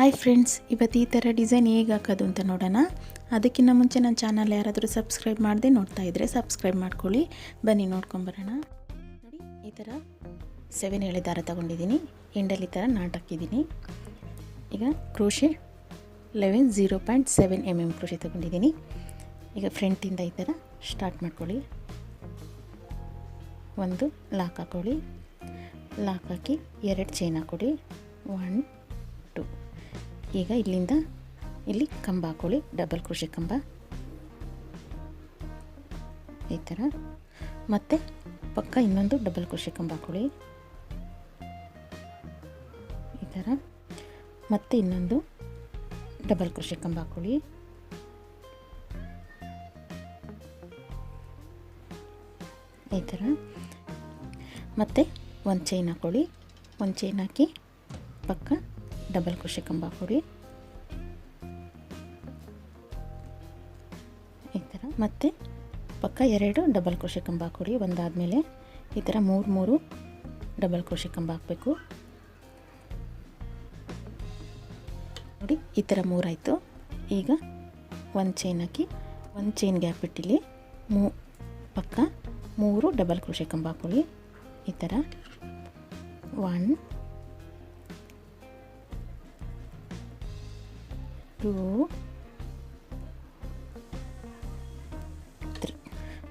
Hi friends, ಇವತ್ತು ಈ ಥರ ಡಿಸೈನ್ ಹೇಗೆ ಹಾಕೋದು ಅಂತ ನೋಡೋಣ. ಅದಕ್ಕಿಂತ ಮುಂಚೆ ನನ್ನ ಚಾನಲ್ ಯಾರಾದರೂ ಸಬ್ಸ್ಕ್ರೈಬ್ ಮಾಡದೆ ನೋಡ್ತಾ ಇದ್ದರೆ ಸಬ್ಸ್ಕ್ರೈಬ್ ಮಾಡ್ಕೊಳ್ಳಿ. ಬನ್ನಿ ನೋಡ್ಕೊಂಬರೋಣ. ನೋಡಿ, ಈ ಥರ 7 ಎಳೆ ದಾರ ತಗೊಂಡಿದ್ದೀನಿ. ಎಂಡಲ್ಲಿ ಈ ಥರ ನಾಟ್ ಹಾಕಿದ್ದೀನಿ. ಈಗ ಕ್ರೋಶೆ 0.7 mm ಕ್ರೋಶೆ ತಗೊಂಡಿದ್ದೀನಿ. ಈಗ ಫ್ರಂಟಿಂದ ಈ ಥರ ಸ್ಟಾರ್ಟ್ ಮಾಡ್ಕೊಳ್ಳಿ. ಒಂದು ಲಾಕ್ ಹಾಕೊಳ್ಳಿ. ಲಾಕ್ ಹಾಕಿ 2 ಚೈನ್ ಹಾಕೊಳ್ಳಿ. 1 2. ಈಗ ಇಲ್ಲಿಂದ ಇಲ್ಲಿ ಕಂಬ ಹಾಕೊಳ್ಳಿ, ಡಬಲ್ ಕ್ರೋಶೆ ಕಂಬ ಈ ಥರ. ಮತ್ತು ಪಕ್ಕ ಇನ್ನೊಂದು ಡಬಲ್ ಕ್ರೋಶೆ ಕಂಬ ಹಾಕೊಳ್ಳಿ ಈ ಥರ. ಮತ್ತು ಇನ್ನೊಂದು ಡಬಲ್ ಕ್ರೋಶೆ ಕಂಬ ಹಾಕೊಳ್ಳಿ ಈ ಥರ. ಮತ್ತು ಒಂದು ಚೈನ್ ಹಾಕೊಳ್ಳಿ. ಒಂದು ಚೈನ್ ಹಾಕಿ ಪಕ್ಕ ಡಬಲ್ ಕ್ರೋಶೆ ಕಂಬ ಹಾಕೊಳ್ಳಿ ಈ ಥರ. ಮತ್ತು ಪಕ್ಕ 2 ಡಬಲ್ ಕ್ರೋಶೆ ಕಂಬ ಹಾಕೊಳ್ಳಿ. ಒಂದಾದಮೇಲೆ ಈ ಥರ 3 ಡಬಲ್ ಕ್ರೋಶೆ ಕಂಬ ಹಾಕಬೇಕು. ನೋಡಿ, ಈ ಥರ 3 ಆಯಿತು. ಈಗ ಒಂದು ಚೈನ್ ಹಾಕಿ ಒಂದು ಚೈನ್ ಗ್ಯಾಪ್ ಬಿಟ್ಟಿಲ್ಲಿ ಪಕ್ಕ 3 ಡಬಲ್ ಕ್ರೋಶೆ ಕಂಬ ಹಾಕೊಳ್ಳಿ ಈ ಥರ. 1 2 3.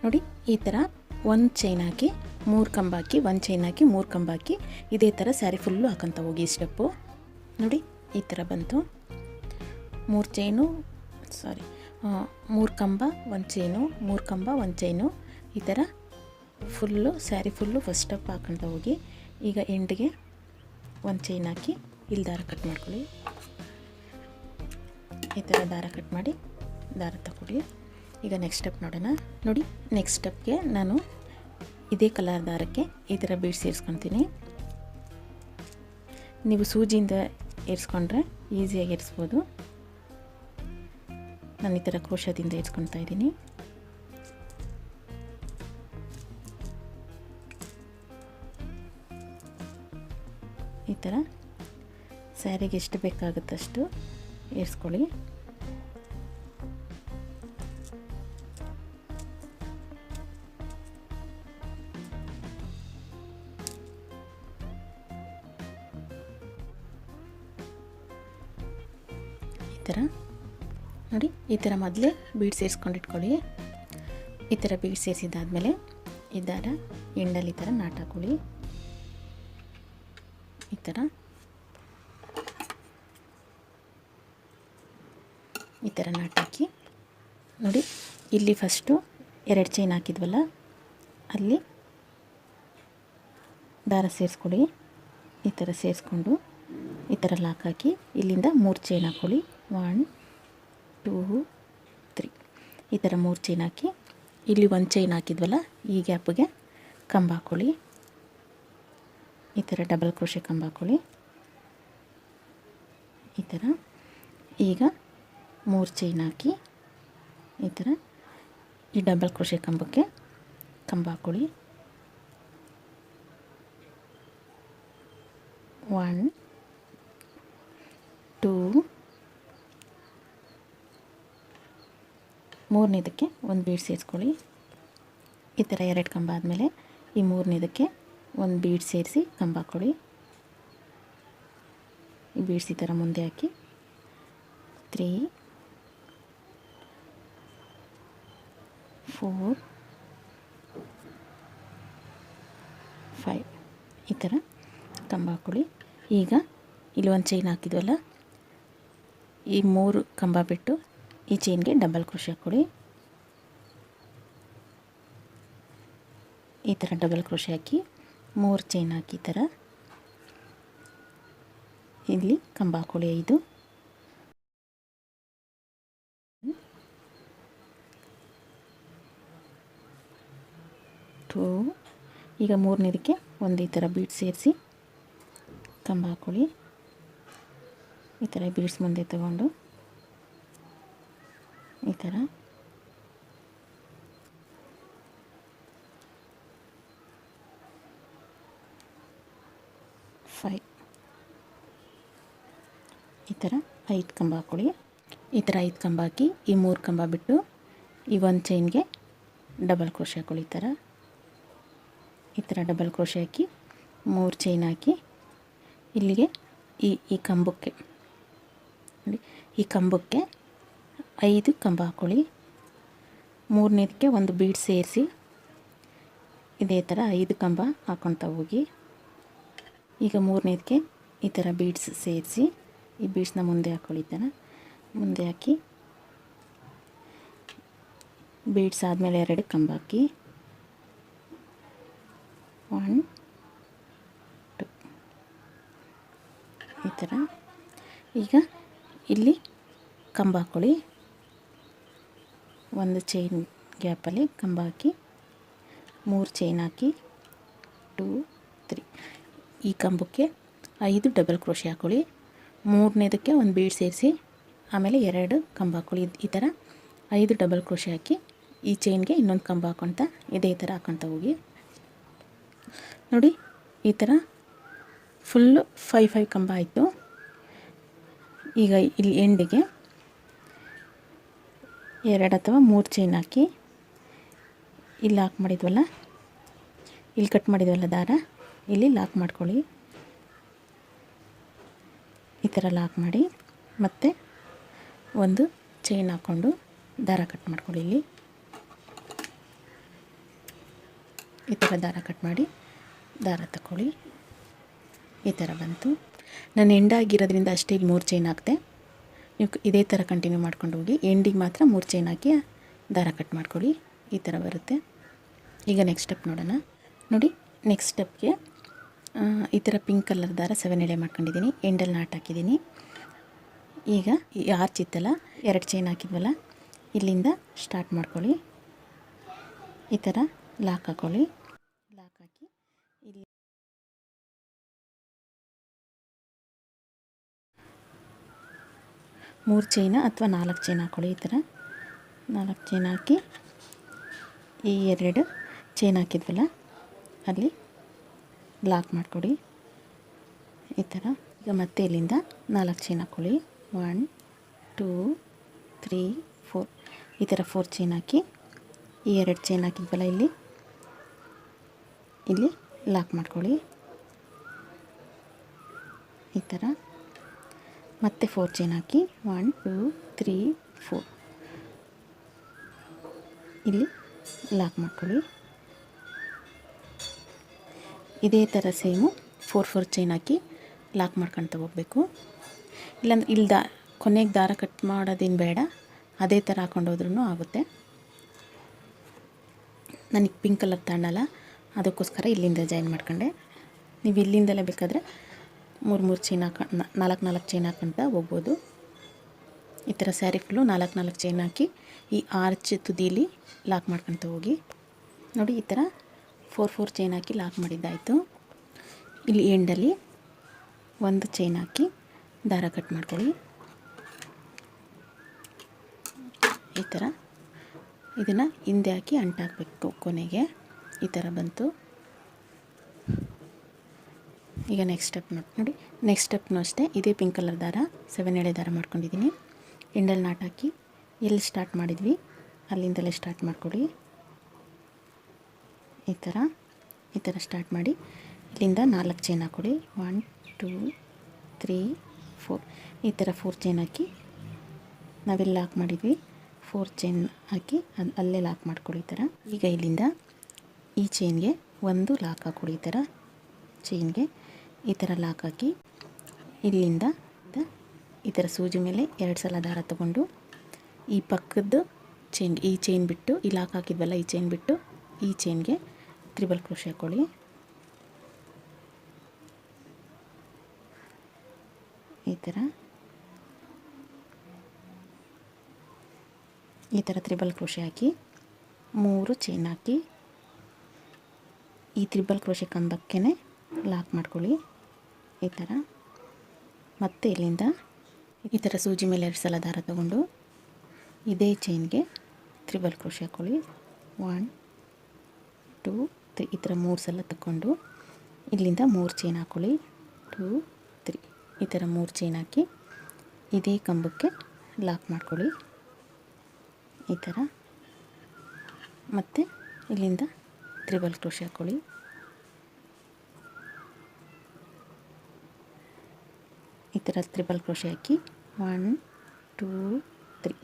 ನೋಡಿ, ಈ ಥರ ಒಂದು ಚೈನ್ ಹಾಕಿ 3 ಕಂಬ ಹಾಕಿ, ಒಂದು ಚೈನ್ ಹಾಕಿ 3 ಕಂಬ ಹಾಕಿ ಇದೇ ಥರ ಸ್ಯಾರಿ ಫುಲ್ಲು ಹಾಕೊಂತ ಹೋಗಿ ಈ ಸ್ಟೆಪ್ಪು. ನೋಡಿ, ಈ ಥರ ಬಂತು. 3 ಚೈನು 3 ಕಂಬ, ಒಂದು ಚೈನು, 3 ಕಂಬ, ಒಂದು ಚೈನು ಈ ಥರ full sari full first step ಹಾಕೊಂತ ಹೋಗಿ. ಈಗ ಎಂಡಿಗೆ ಒಂದು ಚೈನ್ ಹಾಕಿ ಇಲ್ಲಿ ದಾರ ಕಟ್ ಮಾಡ್ಕೊಳ್ಳಿ ಈ ಥರ. ದಾರ ಕಟ್ ಮಾಡಿ ದಾರ ತಗೊಳ್ಳಿ. ಈಗ ನೆಕ್ಸ್ಟ್ ಸ್ಟೆಪ್ ನೋಡೋಣ. ನೋಡಿ, ನೆಕ್ಸ್ಟ್ ಸ್ಟೆಪ್ಗೆ ನಾನು ಇದೇ ಕಲರ್ ದಾರಕ್ಕೆ ಈ ಥರ ಬೀಡ್ಸ್ ಏರಿಸ್ಕೊತೀನಿ. ನೀವು ಸೂಜಿಯಿಂದ ಏರಿಸ್ಕೊಂಡ್ರೆ ಈಸಿಯಾಗಿ ಏರಿಸ್ಬೋದು. ನಾನು ಈ ಥರ ಕ್ರೋಶದಿಂದ ಏರಿಸ್ಕೊಳ್ತಾ ಇದ್ದೀನಿ. ಈ ಥರ ಸ್ಯಾರಿಗೆ ಎಷ್ಟು ಬೇಕಾಗುತ್ತಷ್ಟು ಏರಿಸ್ಕೊಳ್ಳಿ. ಈ ಥರ ನೋಡಿ, ಈ ಥರ ಮೊದಲೇ ಬೀಡ್ ಸೇರಿಸ್ಕೊಂಡಿಟ್ಕೊಳ್ಳಿ. ಈ ಥರ ಬೀಡ್ ಸೇರಿಸಿದ್ದಾದಮೇಲೆ ಈ ದಾರ ಎಂಡಲ್ಲಿ ಈ ಥರ ನಾಟ್ ಹಾಕೊಳ್ಳಿ ಈ ಥರ. ಈ ಥರ ನಾಟ್ ಹಾಕಿ ನೋಡಿ, ಇಲ್ಲಿ ಫಸ್ಟು 2 ಚೈನ್ ಹಾಕಿದ್ವಲ್ಲ ಅಲ್ಲಿ ದಾರ ಸೇರಿಸ್ಕೊಳ್ಳಿ. ಈ ಥರ ಸೇರಿಸ್ಕೊಂಡು ಈ ಥರ ಲಾಕ್ ಹಾಕಿ ಇಲ್ಲಿಂದ 3 ಚೈನ್ ಹಾಕ್ಕೊಳ್ಳಿ. 1 2 3 ಈ ಥರ 3 ಚೈನ್ ಹಾಕಿ ಇಲ್ಲಿ ಒಂದು ಚೈನ್ ಹಾಕಿದ್ವಲ್ಲ ಈ ಗ್ಯಾಪ್ಗೆ ಕಂಬ ಹಾಕ್ಕೊಳ್ಳಿ ಈ ಥರ. ಡಬಲ್ ಕ್ರೋಶೆ ಕಂಬ ಹಾಕ್ಕೊಳ್ಳಿ ಈ ಥರ. ಈಗ 3 ಚೈನ್ ಹಾಕಿ ಈ ಥರ ಈ ಡಬಲ್ ಕ್ರೋಶೆ ಕಂಬಕ್ಕೆ ಕಂಬ ಹಾಕ್ಕೊಳ್ಳಿ. 1 2 ಮೂರನೇದಕ್ಕೆ ಒಂದು ಬೀಡ್ ಸೇರಿಸ್ಕೊಳ್ಳಿ ಈ ಥರ. 2 ಕಂಬ ಆದಮೇಲೆ ಈ ಮೂರನೇದಕ್ಕೆ ಒಂದು ಬೀಡ್ ಸೇರಿಸಿ ಕಂಬ ಹಾಕ್ಕೊಳ್ಳಿ. ಈ ಬೀಡ್ಸ್ ಈ ಥರ ಮುಂದೆ ಹಾಕಿ 3 4 5 ಈ ಥರ ಕಂಬ ಹಾಕ್ಕೊಳ್ಳಿ. ಈಗ ಇಲ್ಲಿ ಒಂದು ಚೈನ್ ಹಾಕಿದ್ವಲ್ಲ ಈ 3 ಕಂಬ ಬಿಟ್ಟು ಈ ಚೈನ್ಗೆ ಡಬಲ್ ಕ್ರೋಶೆ ಹಾಕ್ಕೊಳ್ಳಿ ಈ ಥರ. ಡಬಲ್ ಕ್ರೋಶೆ ಹಾಕಿ 3 ಚೈನ್ ಹಾಕಿ ಈ ಥರ ಇಲ್ಲಿ ಕಂಬ ಹಾಕ್ಕೊಳ್ಳಿ 5. ಈಗ ಮೂರನೇದಕ್ಕೆ ಒಂದು ಈ ಥರ ಬೀಡ್ಸ್ ಸೇರಿಸಿ ಕಂಬ ಹಾಕ್ಕೊಳ್ಳಿ ಈ ಥರ. ಬೀಡ್ಸ್ ಮುಂದೆ ತಗೊಂಡು ಈ ಥರ 5 ಈ ಥರ 5 ಕಂಬ ಹಾಕ್ಕೊಳ್ಳಿ. ಈ ಥರ 5 ಕಂಬ ಹಾಕಿ ಈ 3 ಕಂಬ ಬಿಟ್ಟು ಈ ಒಂದು ಚೈನ್ಗೆ ಡಬಲ್ ಕ್ರೋಶೆ ಹಾಕ್ಕೊಳ್ಳಿ. ಈ ಥರ ಡಬಲ್ ಕ್ರೋಶೆ ಹಾಕಿ 3 ಚೈನ್ ಹಾಕಿ ಇಲ್ಲಿಗೆ ಈ ಕಂಬಕ್ಕೆ ನೋಡಿ, ಈ ಕಂಬಕ್ಕೆ 5 ಕಂಬ ಹಾಕ್ಕೊಳ್ಳಿ. 3ನೇದಕ್ಕೆ ಒಂದು ಬೀಡ್ ಸೇರಿಸಿ ಇದೇ ಥರ 5 ಕಂಬ ಹಾಕ್ಕೊಳ್ತಾ ಹೋಗಿ. ಈಗ 3ನೇದಕ್ಕೆ ಈ ಥರ ಬೀಡ್ಸ್ ಸೇರಿಸಿ ಈ ಬೀಡ್ಸ್ನ ಮುಂದೆ ಹಾಕ್ಕೊಳ್ಳಿ. ಈ ಥರ ಮುಂದೆ ಹಾಕಿ ಬೀಡ್ಸ್ ಆದಮೇಲೆ 2 ಕಂಬ ಹಾಕಿ 1 2 ಈ ಥರ. ಈಗ ಇಲ್ಲಿ ಕಂಬ ಹಾಕ್ಕೊಳ್ಳಿ. ಒಂದು ಚೈನ್ ಗ್ಯಾಪಲ್ಲಿ ಕಂಬ ಹಾಕಿ 3 ಚೈನ್ ಹಾಕಿ 2 3 ಈ ಕಂಬಕ್ಕೆ 5 ಡಬಲ್ ಕ್ರೋಶೆ ಹಾಕ್ಕೊಳ್ಳಿ. 3ನೇದಕ್ಕೆ ಒಂದು ಬೀಡ್ ಸೇರಿಸಿ ಆಮೇಲೆ 2 ಕಂಬ ಹಾಕ್ಕೊಳ್ಳಿ. ಈ ಥರ 5 ಡಬಲ್ ಕ್ರೋಶೆ ಹಾಕಿ ಈ ಚೈನ್ಗೆ ಇನ್ನೊಂದು ಕಂಬ ಹಾಕ್ಕೊಳ್ತಾ ಇದೇ ಥರ ಹಾಕ್ಕೊಳ್ತಾ ಹೋಗಿ. ನೋಡಿ, ಈ ಥರ ಫುಲ್ಲು 5 ಕಂಬ ಆಯಿತು. ಈಗ ಇಲ್ಲಿ ಎಂಡಿಗೆ 2 ಅಥವಾ 3 ಚೈನ್ ಹಾಕಿ ಇಲ್ಲಿ ಲಾಕ್ ಮಾಡಿದ್ವಲ್ಲ, ಇಲ್ಲಿ ಕಟ್ ಮಾಡಿದ್ವಲ್ಲ ದಾರ, ಇಲ್ಲಿ ಲಾಕ್ ಮಾಡ್ಕೊಳ್ಳಿ. ಈ ಥರ ಲಾಕ್ ಮಾಡಿ ಮತ್ತೆ ಒಂದು ಚೈನ್ ಹಾಕ್ಕೊಂಡು ದಾರ ಕಟ್ ಮಾಡ್ಕೊಳ್ಳಿ. ಇಲ್ಲಿ ಈ ಥರ ದಾರ ಕಟ್ ಮಾಡಿ ದಾರ ತಗೊಳ್ಳಿ. ಈ ಥರ ಬಂತು. ನಾನು ಎಂಡಾಗಿರೋದ್ರಿಂದ ಅಷ್ಟೇ ಇಲ್ಲಿ 3 ಚೈನ್ ಹಾಕಿದೆ. ನೀವು ಇದೇ ಥರ ಕಂಟಿನ್ಯೂ ಮಾಡ್ಕೊಂಡು ಹೋಗಿ. ಎಂಡಿಗೆ ಮಾತ್ರ 3 ಚೈನ್ ಹಾಕಿ ದಾರ ಕಟ್ ಮಾಡ್ಕೊಳ್ಳಿ. ಈ ಥರ ಬರುತ್ತೆ. ಈಗ ನೆಕ್ಸ್ಟ್ ಸ್ಟೆಪ್ ನೋಡೋಣ. ನೋಡಿ, ನೆಕ್ಸ್ಟ್ ಸ್ಟೆಪ್ಗೆ ಈ ಥರ ಪಿಂಕ್ ಕಲರ್ ದಾರ 7 ಎಳೆ ಮಾಡ್ಕೊಂಡಿದ್ದೀನಿ. ಎಂಡಲ್ಲಿ ನಾಟ್ ಹಾಕಿದ್ದೀನಿ. ಈಗ ಈ ಆರ್ಚ್ ಇತ್ತಲ್ಲ, 2 ಚೈನ್ ಹಾಕಿದ್ವಲ್ಲ, ಇಲ್ಲಿಂದ ಸ್ಟಾರ್ಟ್ ಮಾಡ್ಕೊಳ್ಳಿ. ಈ ಥರ ಲಾಕ್ ಹಾಕ್ಕೊಳ್ಳಿ. ಲಾಕ್ ಹಾಕಿ ಇಲ್ಲಿ 3 ಚೈನ ಅಥವಾ 4 ಚೈನ್ ಹಾಕ್ಕೊಳ್ಳಿ. ಈ ಥರ 4 ಚೈನ್ ಹಾಕಿ ಈ 2 ಚೈನ್ ಹಾಕಿದ್ವಲ್ಲ ಅಲ್ಲಿ ಲಾಕ್ ಮಾಡಿಕೊಡಿ. ಈ ಥರ. ಈಗ ಮತ್ತೆ ಇಲ್ಲಿಂದ 4 ಚೈನ್ ಹಾಕ್ಕೊಳ್ಳಿ. 1 2 3 4 ಈ ಥರ 4 ಚೈನ್ ಹಾಕಿ ಈ 2 ಚೈನ್ ಹಾಕಿದ್ವಲ್ಲ ಇಲ್ಲಿ ಲಾಕ್ ಮಾಡ್ಕೊಳ್ಳಿ. ಈ ಥರ ಮತ್ತೆ 4 ಚೈನ್ ಹಾಕಿ 1 2 3 4 ಇಲ್ಲಿ ಲಾಕ್ ಮಾಡ್ಕೊಳ್ಳಿ. ಇದೇ ಥರ ಸೇಮು 4 ಚೈನ್ ಹಾಕಿ ಲಾಕ್ ಮಾಡ್ಕೊಳ್ತಾ ಹೋಗಬೇಕು. ಇಲ್ಲಾಂದ್ರೆ ಇಲ್ಲಿ ಕೊನೆಗೆ ದಾರ ಕಟ್ ಮಾಡೋದೇನು ಬೇಡ, ಅದೇ ಥರ ಹಾಕ್ಕೊಂಡು ಹೋದ್ರೂ ಆಗುತ್ತೆ. ನನಗೆ ಪಿಂಕ್ ಕಲರ್ ತಣ್ಣಲ್ಲ, ಅದಕ್ಕೋಸ್ಕರ ಇಲ್ಲಿಂದ ಜಾಯಿನ್ ಮಾಡ್ಕೊಂಡೆ. ನೀವು ಇಲ್ಲಿಂದಲೇ ಬೇಕಾದರೆ 3 ಚೈನ್ 4 ಚೈನ್ ಹಾಕ್ಕೊಳ್ತಾ ಹೋಗ್ಬೋದು. ಈ ಥರ ಸ್ಯಾರಿ ಫುಲ್ಲು 4 ಚೈನ್ ಹಾಕಿ ಈ ಆರ್ಚ್ ತುದಿಲಿ ಲಾಕ್ ಮಾಡ್ಕೊಳ್ತಾ ಹೋಗಿ. ನೋಡಿ, ಈ ಥರ 4 ಚೈನ್ ಹಾಕಿ ಲಾಕ್ ಮಾಡಿದ್ದಾಯಿತು. ಇಲ್ಲಿ ಎಂಡಲ್ಲಿ 1 ಚೈನ್ ಹಾಕಿ ದಾರ ಕಟ್ ಮಾಡ್ಕೊಳ್ಳಿ. ಈ ಥರ ಇದನ್ನು ಹಿಂದೆ ಹಾಕಿ ಅಂಟಾಕಬೇಕು ಕೊನೆಗೆ. ಈ ಥರ ಬಂತು. ಈಗ ನೆಕ್ಸ್ಟ್ ಸ್ಟೆಪ್ ನೋಡಿ. ನೆಕ್ಸ್ಟ್ ಸ್ಟೆಪ್ನೂ ಅಷ್ಟೇ ಇದೇ ಪಿಂಕ್ ಕಲರ್ ದಾರ 7 ಎಳೆ ದಾರ ಮಾಡ್ಕೊಂಡಿದ್ದೀನಿ. ಎಂಡಲ್ಲಿ ನಾಟ್ ಹಾಕಿ ಎಲ್ಲಿ ಸ್ಟಾರ್ಟ್ ಮಾಡಿದ್ವಿ ಅಲ್ಲಿಂದಲೇ ಸ್ಟಾರ್ಟ್ ಮಾಡ್ಕೊಳ್ಳಿ. ಈ ಥರ ಸ್ಟಾರ್ಟ್ ಮಾಡಿ ಇಲ್ಲಿಂದ 4 ಚೈನ್ ಹಾಕ್ಕೊಳ್ಳಿ. 1 2 3 4 ಈ ಥರ 4 ಚೈನ್ ಹಾಕಿ ನಾವೆಲ್ಲ ಲಾಕ್ ಮಾಡಿದ್ವಿ 4 ಚೈನ್ ಹಾಕಿ ಅಲ್ಲೇ ಲಾಕ್ ಮಾಡ್ಕೊಳ್ಳಿ. ಈ ಥರ. ಈಗ ಇಲ್ಲಿಂದ ಈ ಚೈನ್ಗೆ ಒಂದು ಲಾಕ್ ಹಾಕ್ಕೊಳ್ಳಿ. ಈ ಥರ ಚೈನ್ಗೆ ಈ ಥರ ಲಾಕ್ ಹಾಕಿ ಇಲ್ಲಿಂದ ಈ ಥರ ಸೂಜಿ ಮೇಲೆ 2 ಸಲ ದಾರ ತಗೊಂಡು ಈ ಪಕ್ಕದ್ದು ಚೈನ್ಗೆ ಈ ಚೈನ್ ಬಿಟ್ಟು ಈ ಲಾಕ್ ಹಾಕಿದ್ವಲ್ಲ ಈ ಚೈನ್ ಬಿಟ್ಟು ಈ ಚೈನ್ಗೆ ತ್ರಿಬಲ್ ಕ್ರೋಶೆ ಹಾಕ್ಕೊಳ್ಳಿ. ಈ ಥರ ತ್ರಿಬಲ್ ಕ್ರೋಶೆ ಹಾಕಿ 3 ಚೈನ್ ಹಾಕಿ ಈ ತ್ರಿಬಲ್ ಕ್ರೋಶೆ ಕಂಬಕ್ಕೆ ಲಾಕ್ ಮಾಡ್ಕೊಳ್ಳಿ. ಈ ಥರ. ಮತ್ತೆ ಇಲ್ಲಿಂದ ಈ ಥರ ಸೂಜಿ ಮೇಲೆ 2 ಸಲ ದಾರ ತಗೊಂಡು ಇದೇ ಚೈನ್ಗೆ ತ್ರಿಬಲ್ ಕ್ರೋಶೆ ಹಾಕ್ಕೊಳ್ಳಿ. 1 2 3 ಈ ಥರ 3 ಸಲ ತಗೊಂಡು ಇಲ್ಲಿಂದ 3 ಚೈನ್ ಹಾಕ್ಕೊಳ್ಳಿ. 2 3 ಈ ಥರ 3 ಚೈನ್ ಹಾಕಿ ಇದೇ ಕಂಬಕ್ಕೆ ಲಾಕ್ ಮಾಡ್ಕೊಳ್ಳಿ ಈ ಥರ. ಮತ್ತು ಇಲ್ಲಿಂದ ತ್ರಿಬಲ್ ಕ್ರೋಶೆ ಹಾಕ್ಕೊಳ್ಳಿ. ಈ ಥರ ತ್ರಿಬಲ್ ಕ್ರೋಶೆ ಹಾಕಿ 1 2 3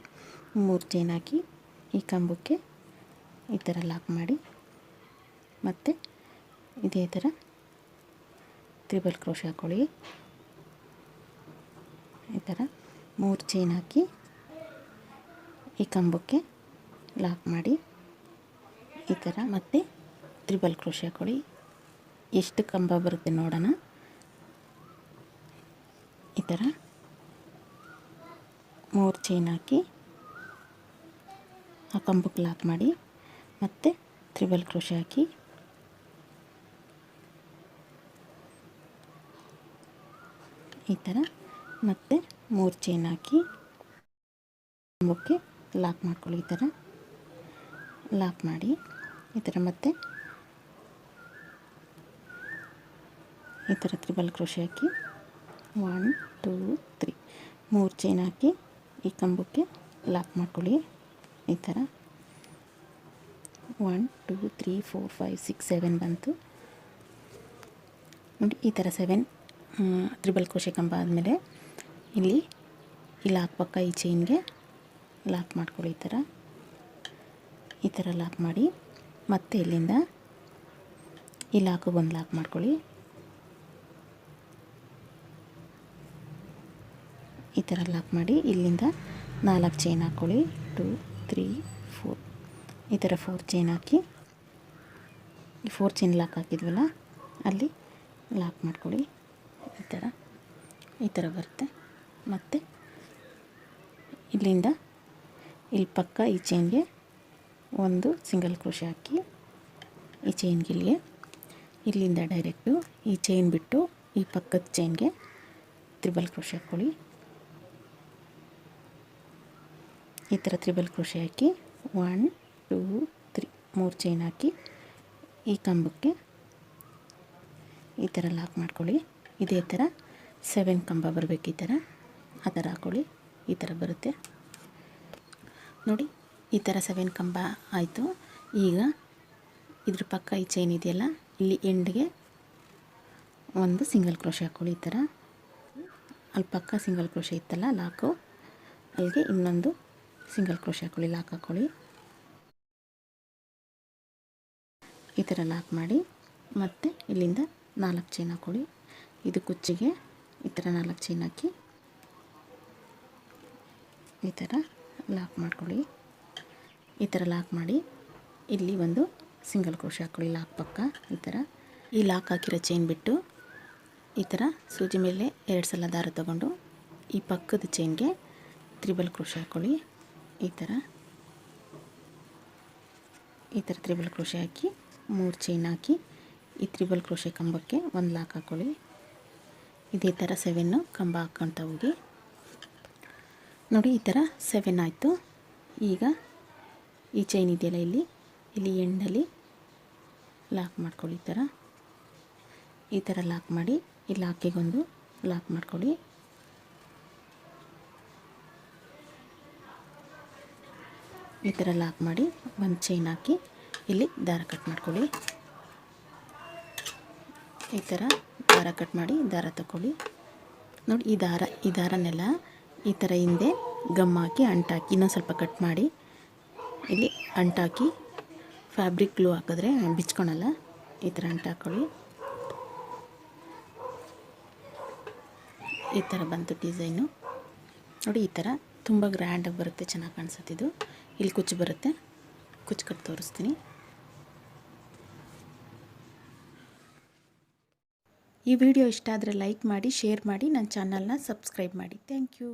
3 ಚೈನ್ ಹಾಕಿ ಈ ಕಂಬಕ್ಕೆ ಈ ಥರ ಲಾಕ್ ಮಾಡಿ, ಮತ್ತು ಇದೇ ಥರ ತ್ರಿಬಲ್ ಕ್ರೋಶೆ ಹಾಕ್ಕೊಳ್ಳಿ. ಈ ಥರ 3 ಚೈನ್ ಹಾಕಿ ಈ ಕಂಬಕ್ಕೆ ಲಾಕ್ ಮಾಡಿ ಈ ಥರ ಮತ್ತೆ ತ್ರಿಬಲ್ ಕ್ರೋಶೆ ಹಾಕ್ಕೊಳ್ಳಿ. ಎಷ್ಟು ಕಂಬ ಬರುತ್ತೆ ನೋಡೋಣ. ಈ ಥರ 3 ಚೈನ್ ಹಾಕಿ ಆ ಕಂಬಕ್ಕೆ ಲಾಕ್ ಮಾಡಿ, ಮತ್ತು ತ್ರಿಬಲ್ ಕ್ರೋಶೆ ಹಾಕಿ ಈ ಥರ ಮತ್ತೆ 3 ಚೈನ್ ಹಾಕಿ ಕಂಬಕ್ಕೆ ಲಾಕ್ ಮಾಡ್ಕೊಳ್ಳಿ. ಈ ಥರ ಲಾಕ್ ಮಾಡಿ ಈ ಥರ ಮತ್ತೆ ಈ ಥರ ತ್ರಿಬಲ್ ಕ್ರೋಶೆ ಹಾಕಿ 1 2 3 3 ಚೈನ್ ಹಾಕಿ ಈ ಕಂಬಕ್ಕೆ ಲಾಕ್ ಮಾಡ್ಕೊಳ್ಳಿ. ಈ ಥರ 1 2 3 4 5 6 7 ಬಂತು ನೋಡಿ. ಈ ಥರ 7 ತ್ರಿಬಲ್ ಕ್ರೋಶೆ ಕಂಬ ಆದಮೇಲೆ ಇಲ್ಲಿ ಲಾಕ್ ಪಕ್ಕ ಈ ಚೈನ್ಗೆ ಲಾಕ್ ಮಾಡ್ಕೊಳ್ಳಿ. ಈ ಥರ ಲಾಕ್ ಮಾಡಿ, ಮತ್ತೆ ಇಲ್ಲಿಂದ ಈ ಲಾಕಿಗೆ ಒಂದು ಲಾಕ್ ಮಾಡ್ಕೊಳ್ಳಿ. ಈ ಥರ ಲಾಕ್ ಮಾಡಿ ಇಲ್ಲಿಂದ 4 ಚೈನ್ ಹಾಕ್ಕೊಳ್ಳಿ. 2 3 4 ಈ ಥರ 4 ಚೈನ್ ಹಾಕಿ ಈ 4 ಚೈನ್ ಲಾಕ್ ಹಾಕಿದ್ವಲ್ಲ ಅಲ್ಲಿ ಲಾಕ್ ಮಾಡ್ಕೊಳ್ಳಿ. ಈ ಥರ ಬರುತ್ತೆ. ಮತ್ತು ಇಲ್ಲಿಂದ ಇಲ್ಲಿ ಪಕ್ಕ ಈ ಚೈನ್ಗೆ ಒಂದು ಸಿಂಗಲ್ ಕ್ರೋಶೆ ಹಾಕಿ ಈ ಚೈನ್ಗೆ ಇಲ್ಲಿಂದ ಡೈರೆಕ್ಟು ಈ ಚೈನ್ ಬಿಟ್ಟು ಈ ಪಕ್ಕದ ಚೈನ್ಗೆ ತ್ರಿಬಲ್ ಕ್ರೋಶೆ ಹಾಕ್ಕೊಳ್ಳಿ. ಈ ಥರ ತ್ರಿಬಲ್ ಕ್ರೋಶೆ ಹಾಕಿ 1 2 3 3 ಚೈನ್ ಹಾಕಿ ಈ ಕಂಬಕ್ಕೆ ಈ ಥರ ಲಾಕ್ ಮಾಡ್ಕೊಳ್ಳಿ. ಇದೇ ಥರ 7 ಕಂಬ ಬರಬೇಕು. ಈ ಥರ ಆ ಥರ ಹಾಕ್ಕೊಳ್ಳಿ. ಈ ಥರ ಬರುತ್ತೆ ನೋಡಿ. ಈ ಥರ 7 ಕಂಬ ಆಯಿತು. ಈಗ ಇದ್ರ ಪಕ್ಕ ಈ ಚೈನ್ ಇದೆಯಲ್ಲ ಇಲ್ಲಿ ಎಂಡ್ಗೆ ಒಂದು ಸಿಂಗಲ್ ಕ್ರೋಶೆ ಹಾಕ್ಕೊಳ್ಳಿ. ಈ ಥರ ಅಲ್ಲಿ ಪಕ್ಕ ಸಿಂಗಲ್ ಕ್ರೋಶೆ ಇತ್ತಲ್ಲ ಲಾಕು, ಅಲ್ಲಿಗೆ ಇನ್ನೊಂದು ಸಿಂಗಲ್ ಕ್ರೋಶೆ ಹಾಕ್ಕೊಳ್ಳಿ, ಲಾಕ್ ಹಾಕ್ಕೊಳ್ಳಿ. ಈ ಥರ ಲಾಕ್ ಮಾಡಿ ಮತ್ತು ಇಲ್ಲಿಂದ 4 ಚೈನ್ ಹಾಕ್ಕೊಳ್ಳಿ. ಇದು ಕುಚ್ಚಿಗೆ ಈ ಥರ 4 ಚೈನ್ ಹಾಕಿ ಈ ಥರ ಲಾಕ್ ಮಾಡ್ಕೊಳ್ಳಿ. ಈ ಥರ ಲಾಕ್ ಮಾಡಿ ಇಲ್ಲಿ ಒಂದು ಸಿಂಗಲ್ ಕ್ರೋಶೆ ಹಾಕ್ಕೊಳ್ಳಿ ಲಾಕ್ ಪಕ್ಕ. ಈ ಥರ ಈ ಲಾಕ್ ಹಾಕಿರೋ ಚೈನ್ ಬಿಟ್ಟು ಈ ಥರ ಸೂಜಿ ಮೇಲೆ 2 ಸಲ ದಾರ ತಗೊಂಡು ಈ ಪಕ್ಕದ ಚೈನ್ಗೆ ತ್ರಿಬಲ್ ಕ್ರೋಶೆ ಹಾಕ್ಕೊಳ್ಳಿ. ಈ ಥರ ತ್ರಿಬಲ್ ಕ್ರೋಶೆ ಹಾಕಿ 3 ಚೈನ್ ಹಾಕಿ ಈ ತ್ರಿಬಲ್ ಕ್ರೋಶೆ ಕಂಬಕ್ಕೆ ಒಂದು ಲಾಕ್ ಹಾಕ್ಕೊಳ್ಳಿ. ಇದೇ ಥರ 7 ಕಂಬ ಹಾಕ್ಕೊಳ್ತಾ ಹೋಗಿ ನೋಡಿ. ಈ ಥರ 7 ಆಯಿತು. ಈಗ ಈ ಚೈನ್ ಇದೆಯಲ್ಲ ಇಲ್ಲಿ ಎಂಡಲ್ಲಿ ಲಾಕ್ ಮಾಡ್ಕೊಳ್ಳಿ. ಈ ಥರ ಲಾಕ್ ಮಾಡಿ ಈ ಲಾಕಿಗೊಂದು ಲಾಕ್ ಮಾಡ್ಕೊಳ್ಳಿ. ಈ ಥರ ಲಾಕ್ ಮಾಡಿ ಒಂದು ಚೈನ್ ಹಾಕಿ ಇಲ್ಲಿ ದಾರ ಕಟ್ ಮಾಡ್ಕೊಳ್ಳಿ. ಈ ಥರ ದಾರ ಕಟ್ ಮಾಡಿ ದಾರ ತಗೊಳ್ಳಿ ನೋಡಿ. ಈ ದಾರನೆಲ್ಲ ಈ ಥರ ಹಿಂದೆ ಗಮ್ ಹಾಕಿ ಅಂಟಾಕಿ ಇನ್ನೊಂದು ಸ್ವಲ್ಪ ಕಟ್ ಮಾಡಿ ಇಲ್ಲಿ ಅಂಟಾಕಿ ಫ್ಯಾಬ್ರಿಕ್ ಗ್ಲೂ ಹಾಕಿದ್ರೆ ಬಿಚ್ಕೊಳಲ್ಲ. ಈ ಥರ ಅಂಟಾಕೊಳ್ಳಿ. ಈ ಥರ ಬಂತು ಡಿಸೈನು ನೋಡಿ. ಈ ಥರ ತುಂಬ ಗ್ರ್ಯಾಂಡಾಗಿ ಬರುತ್ತೆ, ಚೆನ್ನಾಗಿ ಕಾಣಿಸುತ್ತೆ. ಇದು ಇಲ್ಲಿ ಕುಚ್ಚು ಬರುತ್ತೆ, ಕುಚ್ಚು ಕಟ್ ತೋರಿಸ್ತೀನಿ. ಈ ವಿಡಿಯೋ ಇಷ್ಟ ಆದರೆ ಲೈಕ್ ಮಾಡಿ, ಶೇರ್ ಮಾಡಿ, ನನ್ನ ಚಾನಲ್ನ ಸಬ್ಸ್ಕ್ರೈಬ್ ಮಾಡಿ. Thank you.